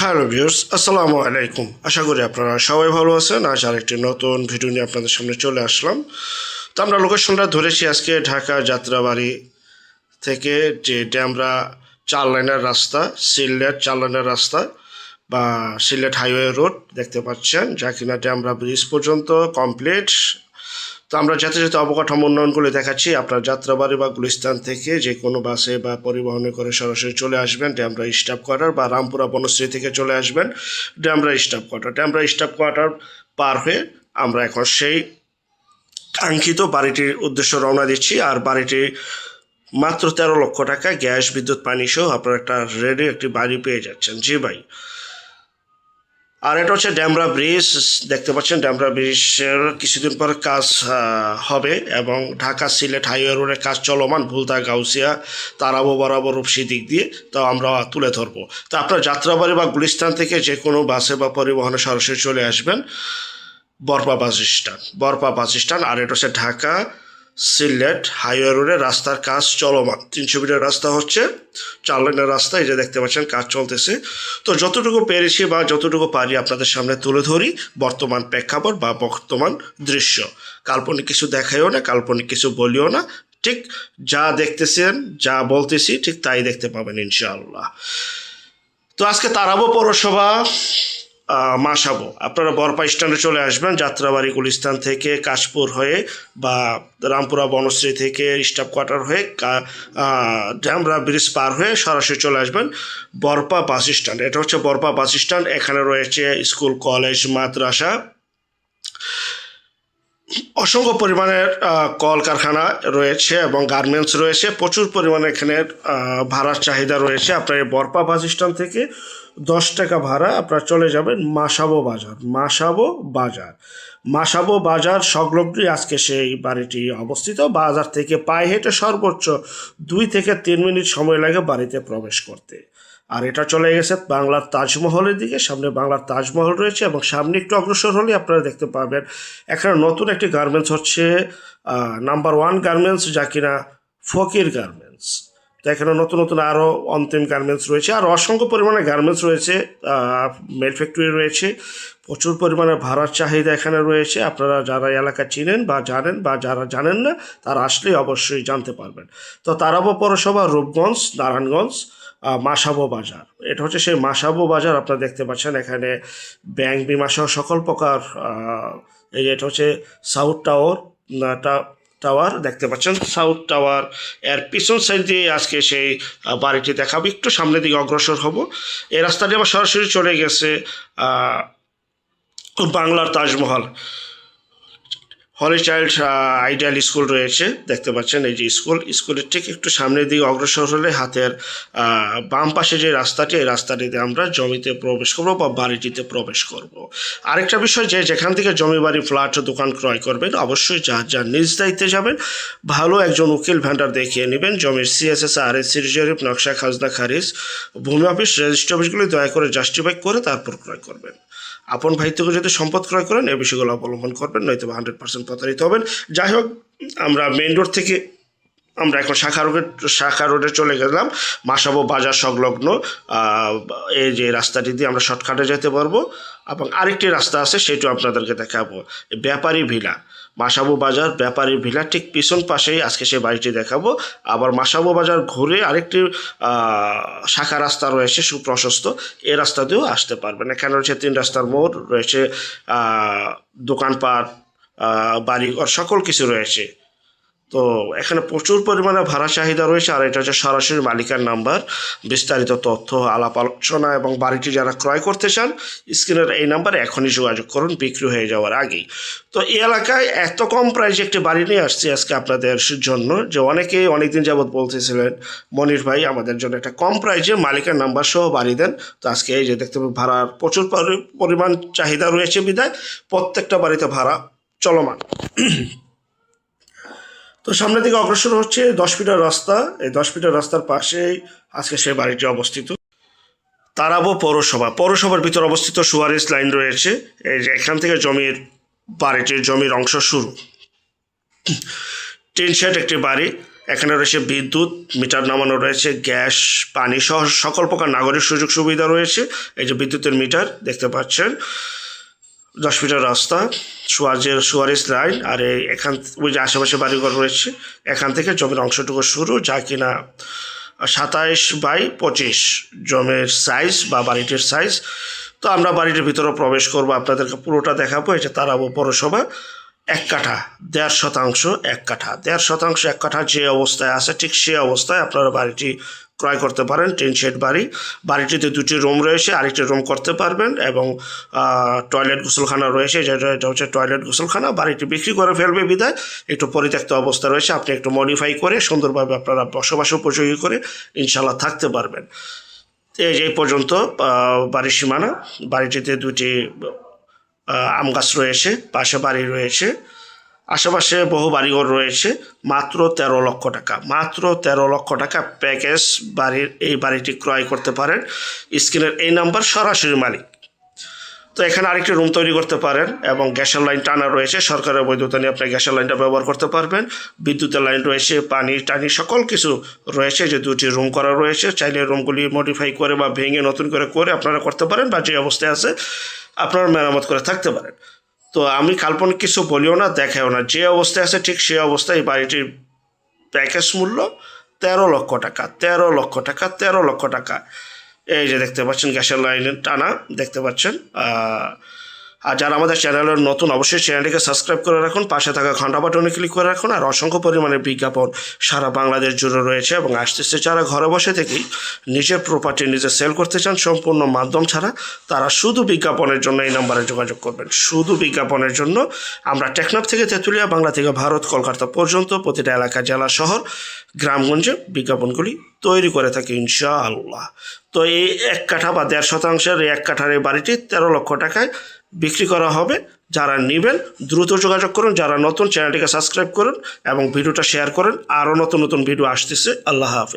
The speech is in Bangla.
হ্যালো ভিউয়ার্স, আসসালামু আলাইকুম। আশা করি আপনারা সবাই ভালো আছেন। আজ আরেকটি নতুন ভিডিও নিয়ে আপনাদের সামনে চলে আসলাম। তো আমরা লোকেশনটা ধরেছি আজকে ঢাকা যাত্রাবাড়ি থেকে যে ড্যামরা 4 লাইনের রাস্তা, সিলেট 4 লাইনের রাস্তা বা সিলেট হাইওয়ে রোড দেখতে পাচ্ছেন, যা কিনা ড্যামরা ব্রিজ পর্যন্ত কমপ্লিট। তো আমরা যেতে যেতে অবকাঠামো উন্নয়নগুলি দেখাচ্ছি। আপনার যাত্রাবাড়ি বা গুলিস্তান থেকে যে কোনো বাসে বা পরিবহনে করে সরাসরি চলে আসবেন ড্যামরা স্টাফ কোয়ার্টার, বা রামপুরা বনশ্রী থেকে চলে আসবেন Demra staff quarter. Demra staff quarter পার হয়ে আমরা এখন সেই কাঙ্ক্ষিত বাড়িটির উদ্দেশ্যে রওনা দিচ্ছি। আর বাড়িটি মাত্র 13 লক্ষ টাকা, গ্যাস, বিদ্যুৎ, পানি সহ আপনারা একটা রেডি একটি বাড়ি পেয়ে যাচ্ছেন। জি ভাই। আর এটা হচ্ছে ড্যামরা ব্রিজ, দেখতে পাচ্ছেন ড্যামরা ব্রিজের কিছুদিন পর কাজ হবে এবং ঢাকা সিলেট হাইওয়ে রোডের কাজ চলমান, ভুলতা, গাউসিয়া, তারাবো, বরাবর, রূপসী দিক দিয়ে। তো আমরা তুলে ধরবো। তো আপনার যাত্রাবাড়ি বা গুলিস্তান থেকে যে কোনো বাসে বা পরিবহনে সরাসরি চলে আসবেন বরপা বাস স্ট্যান্ড। আর এটা হচ্ছে ঢাকা সিলেট হাইওয়ে রোডের রাস্তার কাজ চলমান। 300 মিটার রাস্তা হচ্ছে, 4 লাইনের রাস্তা। এই যে দেখতে পাচ্ছেন কাজ চলতেছে। তো যতটুকু পেরেছি বা যতটুকু পারি আপনাদের সামনে তুলে ধরি বর্তমান প্রেক্ষাপট বা বর্তমান দৃশ্য। কাল্পনিক কিছু দেখাইও না, কাল্পনিক কিছু বলিও না। ঠিক যা দেখতেছেন, যা বলতেছি ঠিক তাই দেখতে পাবেন ইনশাআল্লাহ। তো আজকে তারাবো পৌরসভা মাসাবো, আপনারা বরপা স্ট্যান্ডে চলে আসবেন যাত্রাবাড়ি গুলিস্তান থেকে, কাশপুর হয়ে বা রামপুরা বনশ্রী থেকে স্টাফ কোয়ার্টার হয়ে ড্যামরা ব্রিজ পার হয়ে সরাসরি চলে আসবেন বরপা বাস স্ট্যান্ড। এটা হচ্ছে বরপা বাস স্ট্যান্ড। এখানে রয়েছে স্কুল, কলেজ, মাদ্রাসা, অসংখ্য পরিমাণের কলকারখানা রয়েছে এবং গার্মেন্টস রয়েছে। প্রচুর পরিমাণে এখানে ভাড়ার চাহিদা রয়েছে। আপনার এই বরপা বাস স্ট্যান্ড থেকে 10 টাকা ভাড়া আপনারা চলে যাবেন মাসাবো বাজার সংলগ্নই আজকে সেই বাড়িটি অবস্থিত। বাজার থেকে পায়ে হেঁটে সর্বোচ্চ 2 থেকে 3 মিনিট সময় লাগে বাড়িতে প্রবেশ করতে। আর এটা চলে গেছে বাংলার তাজমহলের দিকে। সামনে বাংলার তাজমহল রয়েছে এবং সামনে একটু অগ্রসর হলে আপনারা দেখতে পাবেন এখানে নতুন একটি গার্মেন্টস হচ্ছে নাম্বার 1 গার্মেন্টস, যা কিনা ফকির গার্মেন্টস। তো এখানে নতুন নতুন আরও অন্তিম গার্মেন্টস রয়েছে, আর অসংখ্য পরিমাণে গার্মেন্টস রয়েছে, মেড ফ্যাক্টরি রয়েছে। প্রচুর পরিমাণে ভাড়ার চাহিদা এখানে রয়েছে। আপনারা যারা এলাকা চিনেন বা জানেন বা যারা জানেন না তারা আসলেই অবশ্যই জানতে পারবেন। তো তারাবো পৌরসভা, রূপগঞ্জ, নারায়ণগঞ্জ, মাসাবো বাজার। এটা হচ্ছে সেই মাসাবো বাজার। আপনারা দেখতে পাচ্ছেন এখানে ব্যাংক, বিমা সহ সকল প্রকার এই এটা হচ্ছে সাউথ টাওয়ার দেখতে পাচ্ছেন। সাউথ টাওয়ার এর পিছন সাইড দিয়ে আজকে সেই বাড়িটি দেখাবো। একটু সামনের দিকে অগ্রসর হব। এই রাস্তাটি আবার সরাসরি চলে গেছে বাংলার তাজমহল। হলি চাইল্ড আইডিয়াল স্কুল রয়েছে, দেখতে পাচ্ছেন এই যে স্কুলের ঠিক একটু সামনের দিকে অগ্রসর হলে হাতের বাম পাশে যে রাস্তাটি, এই রাস্তাটিতে আমরা জমিতে প্রবেশ করব বা বাড়িটিতে প্রবেশ করব। আরেকটা বিষয়, যে যেখান থেকে জমি, বাড়ি, ফ্ল্যাট, দোকান ক্রয় করবেন অবশ্যই যার নিজ দায়িত্বে যাবেন। ভালো একজন উকিল ভেন্ডার দেখিয়ে নেবেন। জমির CSS, RS, জরিপ, নকশা, খাজনা খারিজ, ভূমি অফিস, রেজিস্ট্রি অফিসগুলি দয়া করে জাস্টিফাই করে তারপর ক্রয় করবেন। আপন ভাই থেকে যদি সম্পদ ক্রয় করেন এই বিষয়গুলো অবলম্বন করবেন, নয়তো 100% প্রতারিত হবেন। যাই হোক, আমরা মেইন রোড থেকে আমরা এখন শাখা রোডে চলে গেলাম মাসাবো বাজার সংলগ্ন। এই যে রাস্তাটি দিয়ে আমরা শর্টকাটে যেতে পারবো এবং আরেকটি রাস্তা আছে সেটাও আপনাদেরকে দেখাবো। ব্যাপারী ভিলা, মাসাবো বাজার ব্যাপারী ভিলা ঠিক পিছন পাশেই আজকে সেই বাড়িটি দেখাবো। আবার মাসাবো বাজার ঘুরে আরেকটি শাখা রাস্তা রয়েছে সুপ্রশস্ত, এই রাস্তা দিয়েও আসতে পারবেন। এখানে রয়েছে 3 রাস্তার মোড় রয়েছে, দোকানপাট, বাড়িঘর সকল কিছু রয়েছে। তো এখানে প্রচুর পরিমাণে ভাড়া চাহিদা রয়েছে। আর এটা হচ্ছে সরাসরি মালিকের নাম্বার। বিস্তারিত তথ্য, আলাপ আলোচনা এবং বাড়িটি যারা ক্রয় করতে চান স্ক্রিনের এই নাম্বারে এখনই যোগাযোগ করুন বিক্রি হয়ে যাওয়ার আগেই। তো এই এলাকায় এত কম প্রাইসে একটি বাড়ি নিয়ে আসছি আজকে আপনাদের জন্য, যে অনেকেই অনেকদিন যাবৎ বলতেছিলেন মনির ভাই আমাদের জন্য একটা কম প্রাইসে মালিকের নাম্বার সহ বাড়ি দেন। তো আজকে এই যে দেখতে পাবেন ভাড়ার প্রচুর পরিমাণ চাহিদা রয়েছে বিধায় প্রত্যেকটা বাড়িতে ভাড়া চলমান। তো সামনের দিকে অগ্রসর হচ্ছে 10 ফিটের রাস্তা। এই 10 ফিটের রাস্তার পাশেই আজকে সেই বাড়িটি অবস্থিত। তারাবো পৌরসভার ভিতর অবস্থিত সুয়ারেজ লাইন রয়েছে। এই যে এখান থেকে বাড়িটির জমির অংশ শুরু। টিন শেড একটি বাড়ি। এখানে রয়েছে বিদ্যুৎ মিটার নামানো রয়েছে, গ্যাস, পানি সহ সকল প্রকার নাগরিক সুযোগ সুবিধা রয়েছে। এই যে বিদ্যুতের মিটার দেখতে পাচ্ছেন, 10 মিটার রাস্তা, সুয়ারেজ লাইন, আর এখান ওই যে আশেপাশে বাড়িঘর রয়েছে, এখান থেকে জমির অংশটুকু শুরু, যা কিনা 27/25 জমির সাইজ বা বাড়িটির সাইজ। তো আমরা বাড়িটির ভিতরে প্রবেশ করবো, আপনাদেরকে পুরোটা দেখাবো। এটা তারাবো পৌরসভা, 1 কাঠা 1.5 শতাংশ, 1 কাঠা 1.5 শতাংশ, 1 কাঠা যে অবস্থায় আছে ঠিক সেই অবস্থায় আপনারা বাড়িটি ক্রয় করতে পারেন। টিন শেড বাড়ি, বাড়িটিতে 2টি রুম রয়েছে, আরেকটি রুম করতে পারবেন, এবং টয়লেট গোসলখানা রয়েছে, যেটা হচ্ছে টয়লেট গোসলখানা। বাড়িটি বিক্রি করে ফেলবে বিধায় একটু পরিত্যক্ত অবস্থা রয়েছে, আপনি একটু মডিফাই করে সুন্দরভাবে আপনারা বসবাস উপযোগী করে ইনশাল্লাহ থাকতে পারবেন। এই পর্যন্ত বাড়ির সীমানা। বাড়িটিতে 2টি আম গাছ রয়েছে, পাশে বাড়ি রয়েছে, আশেপাশে বহু বাড়িঘর রয়েছে। মাত্র 13 লক্ষ টাকা, মাত্র 13 লক্ষ টাকা প্যাকেজ বাড়ির এই বাড়িটি ক্রয় করতে পারেন। স্ক্রিনের এই নাম্বার সরাসরি মালিক। তো এখানে আরেকটি রুম তৈরি করতে পারেন, এবং গ্যাসের লাইন টানা রয়েছে, সরকারের বৈধতা নিয়ে আপনি গ্যাসের লাইনটা ব্যবহার করতে পারবেন। বিদ্যুতের লাইন রয়েছে, পানি টানি সকল কিছু রয়েছে। যে 2টি রুম করা রয়েছে, চাইলে রুমগুলি মডিফাই করে বা ভেঙে নতুন করে আপনারা করতে পারেন, বা যে অবস্থায় আছে আপনারা মেরামত করে থাকতে পারেন। তো আমি কাল্পনিক কিছু বলিও না, দেখাও না, যে অবস্থায় আছে ঠিক সেই অবস্থায় এই বাড়িটির প্যাকেজ মূল্য 13 লক্ষ টাকা, 13 লক্ষ টাকা, 13 লক্ষ টাকা। এই যে দেখতে পাচ্ছেন গ্যাসের লাইনের টানা দেখতে পাচ্ছেন। আর যারা আমাদের চ্যানেলের নতুন, অবশ্যই চ্যানেলটিকে সাবস্ক্রাইব করে রাখুন, পাশে থাকা ঘন্টা বাটনে ক্লিক করে রাখুন। আর অসংখ্য পরিমাণে বিজ্ঞাপন সারা বাংলাদেশ জুড়ে রয়েছে এবং আসতেছে। যারা ঘরে বসে থেকেই নিজের প্রপার্টি নিজে সেল করতে চান সম্পূর্ণ মাধ্যম ছাড়া, তারা শুধু বিজ্ঞাপনের জন্য এই নাম্বারে যোগাযোগ করবেন, শুধু বিজ্ঞাপনের জন্য। আমরা টেকনাফ থেকে তেঁতুলিয়া, বাংলা থেকে ভারত, কলকাতা পর্যন্ত প্রতিটা এলাকা, জেলা, শহর, গ্রামগঞ্জে বিজ্ঞাপনগুলি তৈরি করে থাকি ইনশাআল্লাহ। তো এই 1 কাঠা বা 1.5 শতাংশের এই 1 কাঠার এই বাড়িটি 13 লক্ষ টাকায় বিক্রি করা হবে। যারা নেবেন দ্রুত যোগাযোগ করুন। যারা নতুন, চ্যানেলটিকে সাবস্ক্রাইব করুন এবং ভিডিওটা শেয়ার করুন। আরও নতুন নতুন ভিডিও আসতেছে। আল্লাহ হাফেজ।